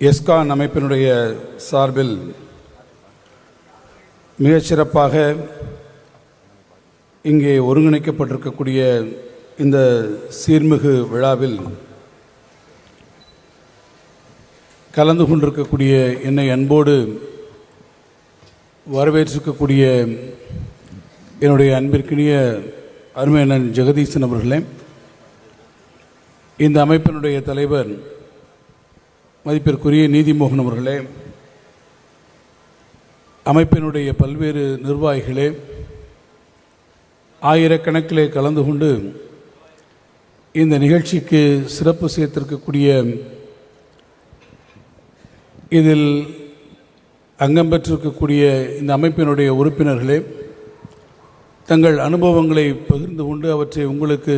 எஸ்கான் அமைப்பினுடைய சார்பில் மிகச்சிறப்பாக இங்கே ஒருங்கிணைக்கப்பட்டிருக்கக்கூடிய இந்த சீர்மிகு விழாவில் கலந்து கொண்டிருக்கக்கூடிய என்னை அன்போடு வரவேற்றிருக்கக்கூடிய என்னுடைய அன்பிற்கினிய அருமையண்ணன் ஜெகதீசன் அவர்களே, இந்த அமைப்பினுடைய தலைவர் மதிப்பிற்குரிய நீதிமோகன் அவர்களே, அமைப்பினுடைய பல்வேறு நிர்வாகிகளே, ஆயிரக்கணக்கிலே கலந்து கொண்டு இந்த நிகழ்ச்சிக்கு சிறப்பு சேர்த்திருக்கக்கூடிய இதில் அங்கம் பெற்றிருக்கக்கூடிய இந்த அமைப்பினுடைய உறுப்பினர்களே, தங்கள் அனுபவங்களை பகிர்ந்து கொண்டு அவற்றை உங்களுக்கு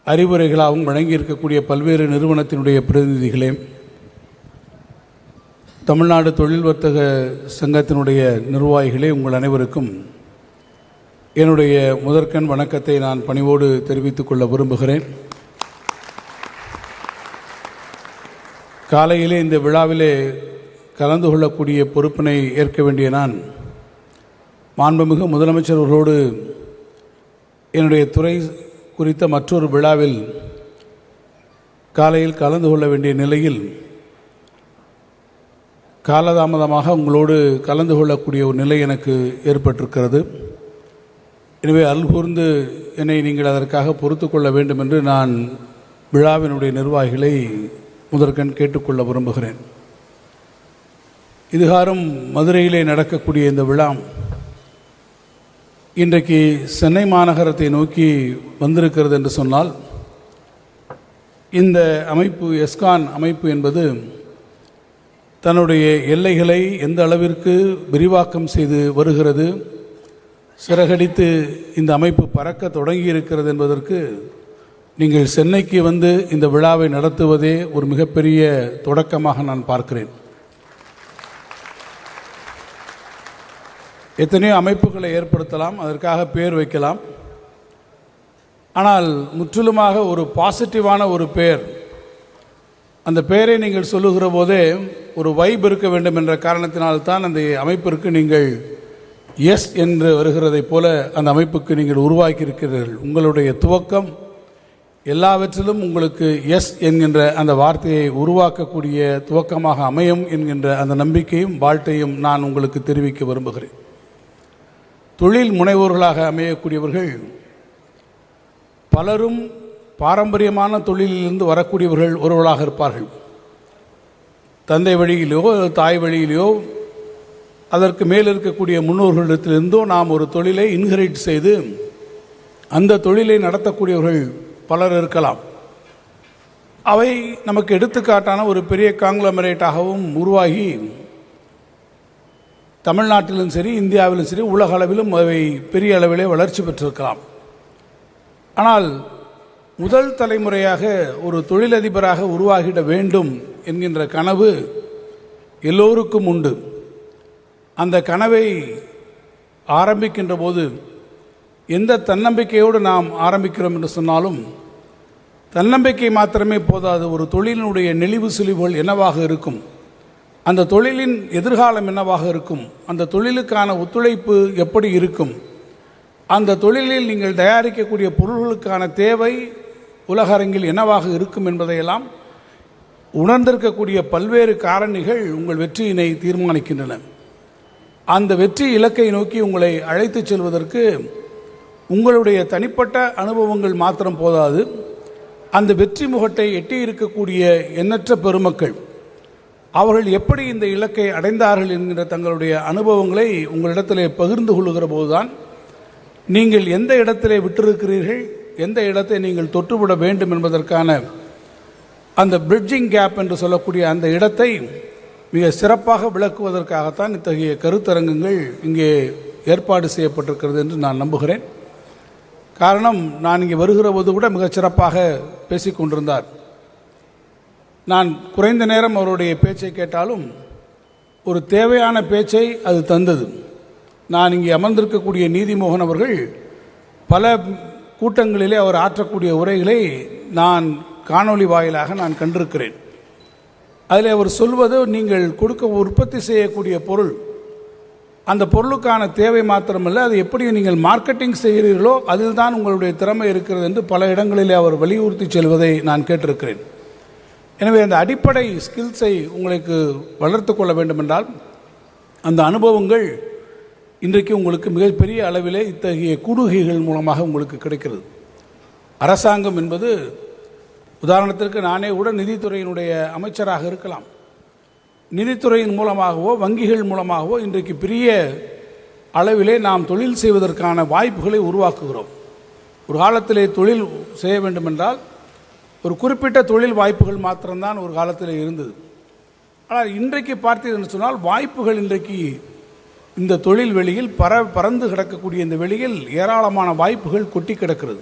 அறிவுரைகளாகவும் வழங்கியிருக்கக்கூடிய பல்வேறு நிறுவனத்தினுடைய பிரதிநிதிகளே, தமிழ்நாடு தொழில் வர்த்தக சங்கத்தினுடைய நிர்வாகிகளே, உங்கள் அனைவருக்கும் என்னுடைய முதற்கண் வணக்கத்தை நான் பணிவோடு தெரிவித்துக் கொள்ள விரும்புகிறேன். காலையிலே இந்த விழாவிலே கலந்து கொள்ளக்கூடிய பொறுப்பினை ஏற்க வேண்டிய நான் மாண்புமிகு முதலமைச்சர் அவர்களோடு என்னுடைய துறை குறித்த மற்றொரு விழாவில் காலையில் கலந்து கொள்ள வேண்டிய நிலையில் காலதாமதமாக உங்களோடு கலந்து கொள்ளக்கூடிய ஒரு நிலை எனக்கு ஏற்பட்டிருக்கிறது. எனவே அல்கூர்ந்து என்னை நீங்கள் அதற்காக பொறுத்து கொள்ள வேண்டும் என்று நான் விழாவினுடைய நிர்வாகிகளை முதற்கண் கேட்டுக்கொள்ள விரும்புகிறேன். இதுகாரும் மதுரையிலே நடக்கக்கூடிய இந்த விழா இன்றைக்கு சென்னை மாநகரத்தை நோக்கி வந்திருக்கிறது என்று சொன்னால், இந்த அமைப்பு எஸ்கான் அமைப்பு என்பது தன்னுடைய எல்லைகளை எந்த அளவிற்கு விரிவாக்கம் செய்து வருகிறது, சிறகடித்து இந்த அமைப்பு பறக்க தொடங்கி இருக்கிறது என்பதற்கு நீங்கள் சென்னைக்கு வந்து இந்த விழாவை நடத்துவதே ஒரு மிகப்பெரிய தொடக்கமாக நான் பார்க்கிறேன். எத்தனையோ அமைப்புகளை ஏற்படுத்தலாம், அதற்காக பேர் வைக்கலாம். ஆனால் முற்றிலுமாக ஒரு பாசிட்டிவான ஒரு பெயர், அந்த பெயரை நீங்கள் சொல்லுகிற போதே ஒரு வைப் இருக்க வேண்டும் என்ற காரணத்தினால்தான் அந்த அமைப்பிற்கு நீங்கள் எஸ் என்று வருகிறதைப் போல அந்த அமைப்புக்கு நீங்கள் உருவாக்கி இருக்கிறீர்கள். உங்களுடைய துவக்கம் எல்லாவற்றிலும் உங்களுக்கு எஸ் என்கின்ற அந்த வார்த்தையை உருவாக்கக்கூடிய துவக்கமாக அமையும் என்கின்ற அந்த நம்பிக்கையும் வாழ்த்தையும் நான் உங்களுக்கு தெரிவிக்க விரும்புகிறேன். தொழில் முனைவோர்களாக அமையக்கூடியவர்கள் பலரும் பாரம்பரியமான தொழிலிலிருந்து வரக்கூடியவர்கள் ஒருவர்களாக இருப்பார்கள். தந்தை வழியிலோ தாய் வழியிலோ அதற்கு மேல் இருக்கக்கூடிய முன்னோர்களிடத்திலிருந்தோ நாம் ஒரு தொழிலை இன்ஹெரிட் செய்து அந்த தொழிலை நடத்தக்கூடியவர்கள் பலர் இருக்கலாம். அவை நமக்கு எடுத்துக்காட்டான ஒரு பெரிய காங்க்ளமரேட்டாகவும் உருவாகி தமிழ்நாட்டிலும் சரி, இந்தியாவிலும் சரி, உலக அளவிலும் அவை பெரிய அளவிலே வளர்ச்சி பெற்றிருக்கலாம். ஆனால் முதல் தலைமுறையாக ஒரு தொழிலதிபராக உருவாகிட வேண்டும் என்கின்ற கனவு எல்லோருக்கும் உண்டு. அந்த கனவை ஆரம்பிக்கின்ற போது எந்த தன்னம்பிக்கையோடு நாம் ஆரம்பிக்கிறோம் என்று சொன்னாலும், தன்னம்பிக்கை மாத்திரமே போதாது. ஒரு தொழிலினுடைய நெளிவு சுழிவுகள் என்னவாக இருக்கும், அந்த தொழிலின் எதிர்காலம் என்னவாக இருக்கும், அந்த தொழிலுக்கான ஒத்துழைப்பு எப்படி இருக்கும், அந்த தொழிலில் நீங்கள் தயாரிக்கக்கூடிய பொருள்களுக்கான தேவை உலக அரங்கில் என்னவாக இருக்கும் என்பதையெல்லாம் உணர்ந்திருக்கக்கூடிய பல்வேறு காரணிகள் உங்கள் வெற்றியினை தீர்மானிக்கின்றன. அந்த வெற்றி இலக்கை நோக்கி உங்களை அழைத்து செல்வதற்கு உங்களுடைய தனிப்பட்ட அனுபவங்கள் மாத்திரம் போதாது. அந்த வெற்றி முகட்டை எட்டி இருக்கக்கூடிய எண்ணற்ற பெருமக்கள் அவர்கள் எப்படி இந்த இலக்கை அடைந்தார்கள் என்கிற தங்களுடைய அனுபவங்களை உங்களிடத்திலே பகிர்ந்து கொள்ளுகிற போதுதான் நீங்கள் எந்த இடத்திலே விட்டிருக்கிறீர்கள், எந்த இடத்தை நீங்கள் தொற்றுவிட வேண்டும் என்பதற்கான அந்த பிரிட்ஜிங் கேப் என்று சொல்லக்கூடிய அந்த இடத்தை மிக சிறப்பாக விளக்குவதற்காகத்தான் இத்தகைய கருத்தரங்கங்கள் இங்கே ஏற்பாடு செய்யப்பட்டிருக்கிறது என்று நான் நம்புகிறேன். காரணம், நான் இங்கே வருகிற போது கூட மிகச் சிறப்பாக பேசிக்கொண்டிருந்தார். நான் குறைந்த நேரம் அவருடைய பேச்சை கேட்டாலும் ஒரு தேவையான பேச்சை அது தந்தது. நான் இங்கே அமர்ந்திருக்கக்கூடிய நீதிமோகன் அவர்கள் பல கூட்டங்களிலே அவர் ஆற்றக்கூடிய உரைகளை நான் காணொளி வாயிலாக நான் கண்டிருக்கிறேன். அதில் அவர் சொல்வது, நீங்கள் உற்பத்தி செய்யக்கூடிய பொருள், அந்த பொருளுக்கான தேவை மாத்திரமல்ல, அது எப்படி நீங்கள் மார்க்கெட்டிங் செய்கிறீர்களோ அதில் தான் உங்களுடைய திறமை இருக்கிறது என்று பல இடங்களிலே அவர் வலியுறுத்தி செல்வதை நான் கேட்டிருக்கிறேன். எனவே அந்த அடிப்படை ஸ்கில்ஸை உங்களுக்கு வளர்த்து கொள்ள வேண்டுமென்றால் அந்த அனுபவங்கள் இன்றைக்கு உங்களுக்கு மிகப்பெரிய அளவிலே இத்தகைய கூடுகைகள் மூலமாக உங்களுக்கு கிடைக்கிறது. அரசாங்கம் என்பது, உதாரணத்திற்கு நானே கூட நிதித்துறையினுடைய அமைச்சராக இருக்கலாம். நிதித்துறையின் மூலமாகவோ வங்கிகள் மூலமாகவோ இன்றைக்கு பெரிய அளவிலே நாம் தொழில் செய்வதற்கான வாய்ப்புகளை உருவாக்குகிறோம். ஒரு காலத்திலே தொழில் செய்ய வேண்டுமென்றால் ஒரு குறிப்பிட்ட தொழில் வாய்ப்புகள் மாத்திரம்தான் ஒரு காலத்தில் இருந்தது. ஆனால் இன்றைக்கு பார்த்தீர்கள் சொன்னால் வாய்ப்புகள் இன்றைக்கு இந்த தொழில் வெளியில் பறந்து கிடக்கக்கூடிய இந்த வெளியில் ஏராளமான வாய்ப்புகள் கொட்டி கிடக்கிறது.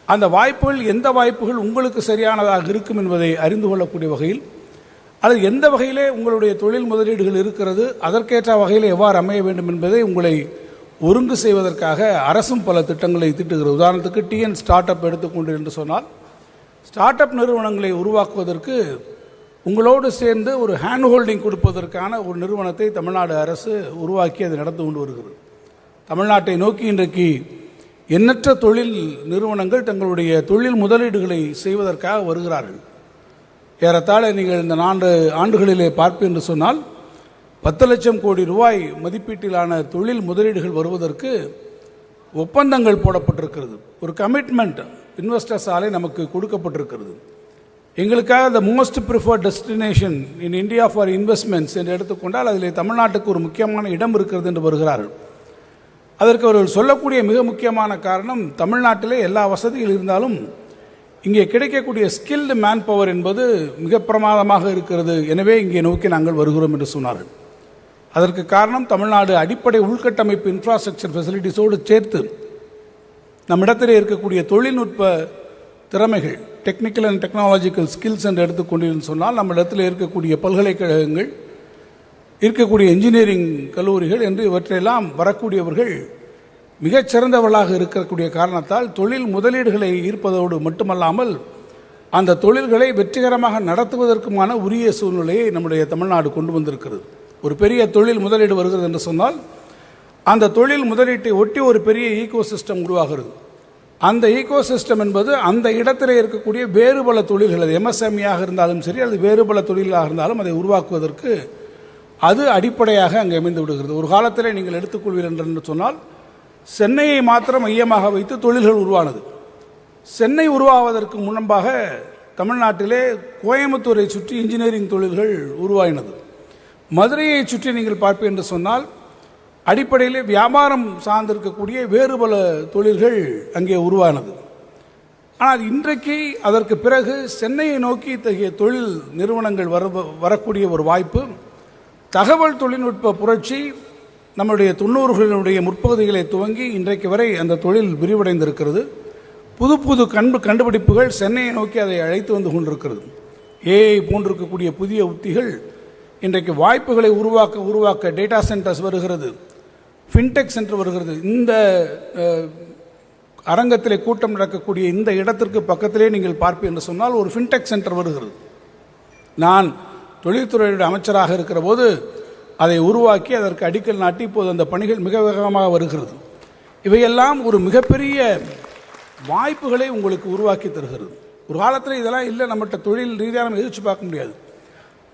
அந்த வாய்ப்புகள், எந்த வாய்ப்புகள் உங்களுக்கு சரியானதாக இருக்கும் என்பதை அறிந்து கொள்ளக்கூடிய வகையில், அது எந்த வகையிலே உங்களுடைய தொழில் முதலீடுகள் இருக்கிறது, அதற்கேற்ற வகையில் எவ்வாறு அமைய வேண்டும் என்பதை உங்களை ஒருங்கு செய்வதற்காக அரசும் பல திட்டங்களை தீட்டுகிறது. உதாரணத்துக்கு டிஎன் ஸ்டார்ட் அப் எடுத்துக்கொண்டு என்று சொன்னால், ஸ்டார்ட் அப் நிறுவனங்களை உருவாக்குவதற்கு உங்களோடு சேர்ந்து ஒரு ஹேண்ட் ஹோல்டிங் கொடுப்பதற்கான ஒரு நிறுவனத்தை தமிழ்நாடு அரசு உருவாக்கி அதை நடந்து கொண்டு வருகிறது. தமிழ்நாட்டை நோக்கி இன்றைக்கு எண்ணற்ற தொழில் நிறுவனங்கள் தங்களுடைய தொழில் முதலீடுகளை செய்வதற்காக வருகிறார்கள். ஏறத்தாழ நீங்கள் இந்த 4 ஆண்டுகளிலே பார்ப்பீர்கள் என்று சொன்னால் 10 லட்சம் கோடி ரூபாய் மதிப்பீட்டிலான தொழில் முதலீடுகள் வருவதற்கு ஒப்பந்தங்கள் போடப்பட்டிருக்கிறது. ஒரு கமிட்மெண்ட் இன்வெஸ்டர்ஸாலே நமக்கு கொடுக்கப்பட்டிருக்கிறது. எங்களுக்காக the most preferred destination in India for investments என்று எடுத்துக்கொண்டால் அதில் தமிழ்நாட்டுக்கு ஒரு முக்கியமான இடம் இருக்கிறது என்று வருகிறார்கள். அதற்கு அவர்கள் சொல்லக்கூடிய மிக முக்கியமான காரணம், தமிழ்நாட்டிலே எல்லா வசதிகள் இருந்தாலும் இங்கே கிடைக்கக்கூடிய ஸ்கில்டு மேன் பவர் என்பது மிக பிரமாதமாக இருக்கிறது. எனவே இங்கே நோக்கி நாங்கள் வருகிறோம் என்று சொன்னார்கள். அதற்கு காரணம், தமிழ்நாடு அடிப்படை உள்கட்டமைப்பு இன்ஃப்ராஸ்ட்ரக்சர் ஃபெசிலிட்டிஸோடு சேர்த்து நம்மிடத்திலே இருக்கக்கூடிய தொழில்நுட்ப திறமைகள், டெக்னிக்கல் அண்ட் டெக்னாலஜிக்கல் ஸ்கில்ஸ் என்று எடுத்துக்கொண்டீர்கள் சொன்னால், நம்ம இடத்தில் இருக்கக்கூடிய பல்கலைக்கழகங்கள், இருக்கக்கூடிய இன்ஜினியரிங் கல்லூரிகள் என்று இவற்றையெல்லாம் வரக்கூடியவர்கள் மிகச்சிறந்தவர்களாக இருக்கக்கூடிய காரணத்தால் தொழில் முதலீடுகளை ஈர்ப்பதோடு மட்டுமல்லாமல் அந்த தொழில்களை வெற்றிகரமாக நடத்துவதற்குமான உரிய சூழ்நிலையை நம்முடைய தமிழ்நாடு கொண்டு வந்திருக்கிறது. ஒரு பெரிய தொழில் முதலீடு வருகிறது என்று சொன்னால் அந்த தொழில் முதலீட்டை ஒட்டி ஒரு பெரிய ஈகோ சிஸ்டம் உருவாகிறது. அந்த ஈகோ சிஸ்டம் என்பது அந்த இடத்திலே இருக்கக்கூடிய வேறு பல தொழில்கள், அது எம்எஸ்எம்இயாக இருந்தாலும் சரி, அது வேறு பல தொழிலாக இருந்தாலும் அதை உருவாக்குவதற்கு அது அடிப்படையாக அங்கே அமைந்து விடுகிறது. ஒரு காலத்திலே நீங்கள் எடுத்துக்கொள்வீர்கள் என்று சொன்னால் சென்னையை மாத்திரம் மையமாக வைத்து தொழில்கள் உருவானது. சென்னை உருவாவதற்கு முன்பாக தமிழ்நாட்டிலே கோயம்புத்தூரை சுற்றி இன்ஜினியரிங் தொழில்கள் உருவாயினது. மதுரையை சுற்றி நீங்கள் பார்ப்பீர்கள் என்று சொன்னால் அடிப்படையிலே வியாபாரம் சார்ந்திருக்கக்கூடிய வேறு பல தொழில்கள் அங்கே உருவானது. ஆனால் இன்றைக்கு அதற்கு பிறகு சென்னையை நோக்கி இத்தகைய தொழில் நிறுவனங்கள் வரக்கூடிய ஒரு வாய்ப்பு, தகவல் தொழில்நுட்ப புரட்சி நம்முடைய 90களினுடைய முற்பகுதிகளை துவங்கி இன்றைக்கு வரை அந்த தொழில் விரிவடைந்திருக்கிறது. புது புது கண்டுபிடிப்புகள் சென்னையை நோக்கி அதை அழைத்து வந்து கொண்டிருக்கிறது. ஏஐ போன்றிருக்கக்கூடிய புதிய உத்திகள் இன்றைக்கு வாய்ப்புகளை உருவாக்க டேட்டா சென்டர்ஸ் வருகிறது, ஃபின்டெக் சென்டர் வருகிறது. இந்த அரங்கத்திலே கூட்டம் நடக்கக்கூடிய இந்த இடத்திற்கு பக்கத்திலே நீங்கள் பார்ப்பீர்கள் என்று சொன்னால் ஒரு ஃபின்டெக் சென்டர் வருகிறது. நான் தொழில்துறையுடைய அமைச்சராக இருக்கிற போது அதை உருவாக்கி அதற்கு அடிக்கல் நாட்டி இப்போது அந்த பணிகள் மிக வேகமாக வருகிறது. இவையெல்லாம் ஒரு மிகப்பெரிய வாய்ப்புகளை உங்களுக்கு உருவாக்கி தருகிறது. ஒரு காலத்தில் இதெல்லாம் இல்லை, நம்மகிட்ட தொழில் ரீதியாக நம்ம எதிர்த்து பார்க்க முடியாது.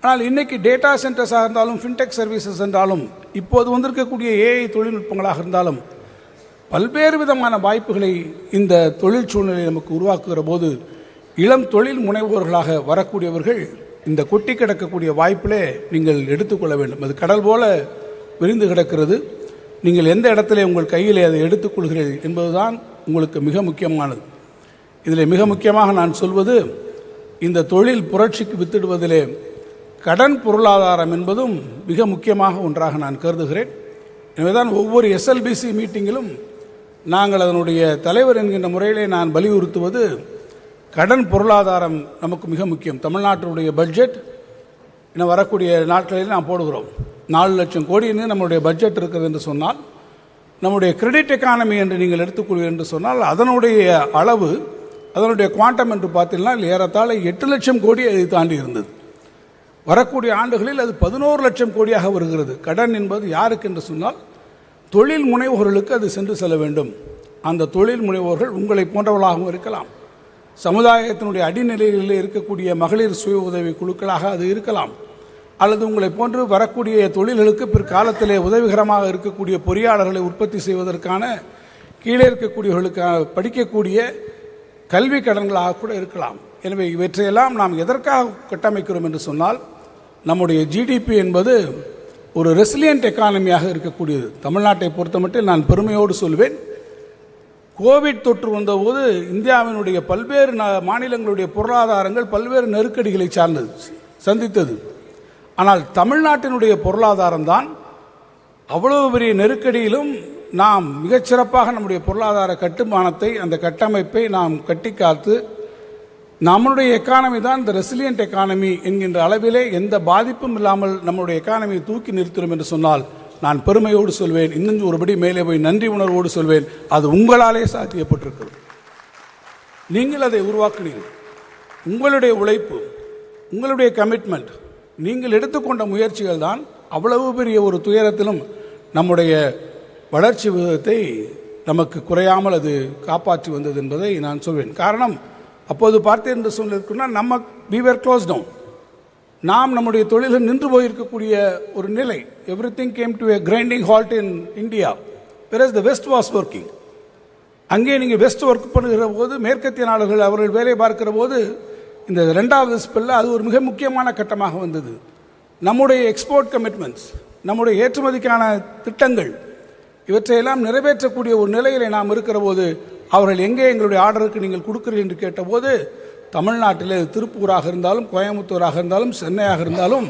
ஆனால் இன்றைக்கி டேட்டா சென்டர்ஸாக இருந்தாலும், ஃபின்டெக் சர்வீசஸ் என்றாலும், இப்போது வந்திருக்கக்கூடிய ஏஐ தொழில்நுட்பங்களாக இருந்தாலும் பல்வேறு விதமான வாய்ப்புகளை இந்த தொழில் சூழ்நிலை நமக்கு உருவாக்குகிற போது இளம் தொழில் முனைவோர்களாக வரக்கூடியவர்கள் இந்த கொட்டி கிடக்கக்கூடிய வாய்ப்பிலே நீங்கள் எடுத்துக்கொள்ள வேண்டும். அது கடல் போல விரிந்து கிடக்கிறது. நீங்கள் எந்த இடத்துல உங்கள் கையிலே அதை எடுத்துக்கொள்கிறீர்கள் என்பதுதான் உங்களுக்கு மிக முக்கியமானது. இதில் மிக முக்கியமாக நான் சொல்வது, இந்த தொழில் புரட்சிக்கு வித்திடுவதிலே கடன் பொருளாதாரம் என்பதும் மிக முக்கியமாக ஒன்றாக நான் கருதுகிறேன். எனவேதான் ஒவ்வொரு எஸ்எல்பிசி மீட்டிங்கிலும் நாங்கள் அதனுடைய தலைவர் என்கின்ற முறையிலே நான் வலியுறுத்துவது, கடன் பொருளாதாரம் நமக்கு மிக முக்கியம். தமிழ்நாட்டினுடைய பட்ஜெட் இன்னும் வரக்கூடிய நாட்களில் நாம் போடுகிறோம். 4 லட்சம் கோடின்னு நம்முடைய பட்ஜெட் இருக்கிறது என்று சொன்னால், நம்முடைய கிரெடிட் எக்கானமி என்று நீங்கள் எடுத்துக்கொள்வீர்கள் என்று சொன்னால் அதனுடைய அளவு, அதனுடைய குவாண்டம் என்று பார்த்தீங்கன்னா ஏறத்தாழ 8 லட்சம் கோடி அதை தாண்டி இருந்தது. வரக்கூடிய ஆண்டுகளில் அது 11 லட்சம் கோடியாக வருகிறது. கடன் என்பது யாருக்கு என்று சொன்னால் தொழில் முனைவோர்களுக்கு அது சென்று செல்ல வேண்டும். அந்த தொழில் முனைவோர்கள் உங்களை போன்றவர்களாகவும் இருக்கலாம், சமுதாயத்தினுடைய அடிநிலையில் இருக்கக்கூடிய மகளிர் சுய உதவி குழுக்களாக அது இருக்கலாம், அல்லது உங்களை போன்று வரக்கூடிய தொழில்களுக்கு பிற்காலத்திலே உதவிகரமாக இருக்கக்கூடிய பொறியாளர்களை உற்பத்தி செய்வதற்கான கீழே இருக்கக்கூடியவர்களுக்காக படிக்கக்கூடிய கல்வி கடன்களாக கூட இருக்கலாம். எனவே இவற்றையெல்லாம் நாம் எதற்காக கட்டமைக்கிறோம் என்று சொன்னால், நம்முடைய ஜிடிபி என்பது ஒரு ரெசிலியன்ட் எக்கானமியாக இருக்கக்கூடியது. தமிழ்நாட்டை பொறுத்தமட்டில் நான் பெருமையோடு சொல்வேன், கோவிட் தொற்று வந்தபோது இந்தியாவினுடைய பல்வேறு மாநிலங்களுடைய பொருளாதாரங்கள் பல்வேறு நெருக்கடிகளை சந்தித்தது. ஆனால் தமிழ்நாட்டினுடைய பொருளாதாரம் தான் அவ்வளவு பெரிய நெருக்கடியிலும் நாம் மிகச்சிறப்பாக நம்முடைய பொருளாதார கட்டுமானத்தை, அந்த கட்டமைப்பை நாம் கட்டி காத்து, நம்முடைய எக்கானமி தான் இந்த ரெசிலியன்ட் எக்கானமி என்கின்ற அளவிலே எந்த பாதிப்பும் இல்லாமல் நம்முடைய எக்கானமியை தூக்கி நிறுத்தும் என்று சொன்னால் நான் பெருமையோடு சொல்வேன், இன்னும் ஒருபடி மேலே போய் நன்றி உணர்வோடு சொல்வேன், அது உங்களாலே சாத்தியப்பட்டிருக்கிறது. நீங்கள் அதை உருவாக்கினீர்கள். உங்களுடைய உழைப்பு, உங்களுடைய கமிட்மெண்ட், நீங்கள் எடுத்துக்கொண்ட முயற்சிகள் தான் அவ்வளவு பெரிய ஒரு துயரத்திலும் நம்முடைய வளர்ச்சி விகிதத்தை நமக்கு குறையாமல் அது காப்பாற்றி வந்தது என்பதை நான் சொல்வேன். காரணம், அப்போது பார்த்தேன் என்று சொல்லியிருக்குன்னா நம்ம we were closed down. நாம் நம்முடைய தொழில்கள் நின்று போயிருக்கக்கூடிய ஒரு நிலை. Everything came to a grinding halt in India, whereas the West was working. அங்கே நீங்கள் வெஸ்ட் ஒர்க் பண்ணுகிற போது, மேற்கத்திய நாடுகள் அவர்கள் வேலை பார்க்கிற போது, இந்த 2வது ஸ்பெல்ல அது ஒரு மிக முக்கியமான கட்டமாக வந்தது. நம்முடைய எக்ஸ்போர்ட் கமிட்மெண்ட்ஸ், நம்முடைய ஏற்றுமதிக்கான திட்டங்கள், இவற்றையெல்லாம் நிறைவேற்றக்கூடிய ஒரு நிலையில் நாம் இருக்கிற போது, அவர்கள் எங்கே எங்களுடைய ஆர்டருக்கு நீங்கள் கொடுக்கிறீர்கள் என்று கேட்டபோது, தமிழ்நாட்டில் திருப்பூராக இருந்தாலும், கோயம்புத்தூராக இருந்தாலும், சென்னையாக இருந்தாலும்,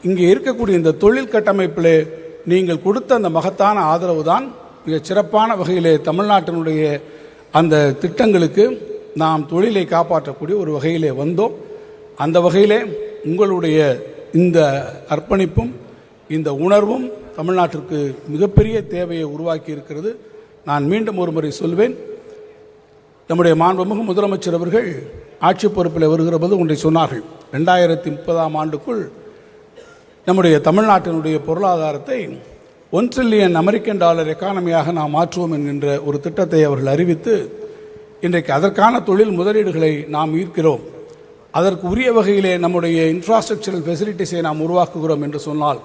இங்கே இருக்கக்கூடிய இந்த தொழில் கட்டமைப்பிலே நீங்கள் கொடுத்த அந்த மகத்தான ஆதரவு தான் மிகச் சிறப்பான வகையிலே தமிழ்நாட்டினுடைய அந்த திட்டங்களுக்கு நாம் தொழிலை காப்பாற்றக்கூடிய ஒரு வகையிலே வந்தோம். அந்த வகையிலே உங்களுடைய இந்த அர்ப்பணிப்பும் இந்த உணர்வும் தமிழ்நாட்டிற்கு மிகப்பெரிய தேவையை உருவாக்கி இருக்கிறது. நான் மீண்டும் ஒரு முறை சொல்வேன், நம்முடைய மாண்புமிகு முதலமைச்சர் அவர்கள் ஆட்சி பொறுப்பில் வருகிற போது ஒன்றை சொன்னார்கள். 2030ஆம் ஆண்டுக்குள் நம்முடைய தமிழ்நாட்டினுடைய பொருளாதாரத்தை $1 trillion அமெரிக்கன் டாலர் எக்கானமியாக நாம் மாற்றுவோம் என்கின்ற ஒரு திட்டத்தை அவர்கள் அறிவித்து, இன்றைக்கு அதற்கான தொழில் முதலீடுகளை நாம் ஈர்க்கிறோம். அதற்கு உரிய வகையிலே நம்முடைய இன்ஃப்ராஸ்ட்ரக்சரல் ஃபெசிலிட்டிஸை நாம் உருவாக்குகிறோம் என்று சொன்னால்,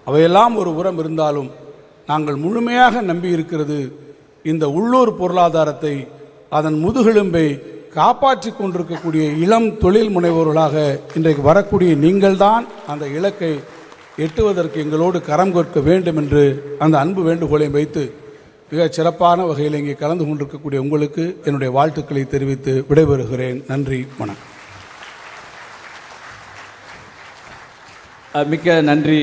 அவையெல்லாம் ஒரு உரம் இருந்தாலும் நாங்கள் முழுமையாக நம்பி இருக்கிறது இந்த உள்ளூர் பொருளாதாரத்தை, அதன் முதுகெலும்பை காப்பாற்றி கொண்டிருக்கக்கூடிய இளம் தொழில் முனைவோர்களாக இன்றைக்கு வரக்கூடிய நீங்கள்தான் அந்த இலக்கை எட்டுவதற்கு எங்களோடு கரம் கோர்க்க வேண்டும் என்று அந்த அன்பு வேண்டுகோளை வைத்து மிக சிறப்பான வகையில் இங்கே கலந்து கொண்டிருக்கக்கூடிய உங்களுக்கு என்னுடைய வாழ்த்துக்களை தெரிவித்து விடைபெறுகிறேன். நன்றி, வணக்கம். மிக்க நன்றி.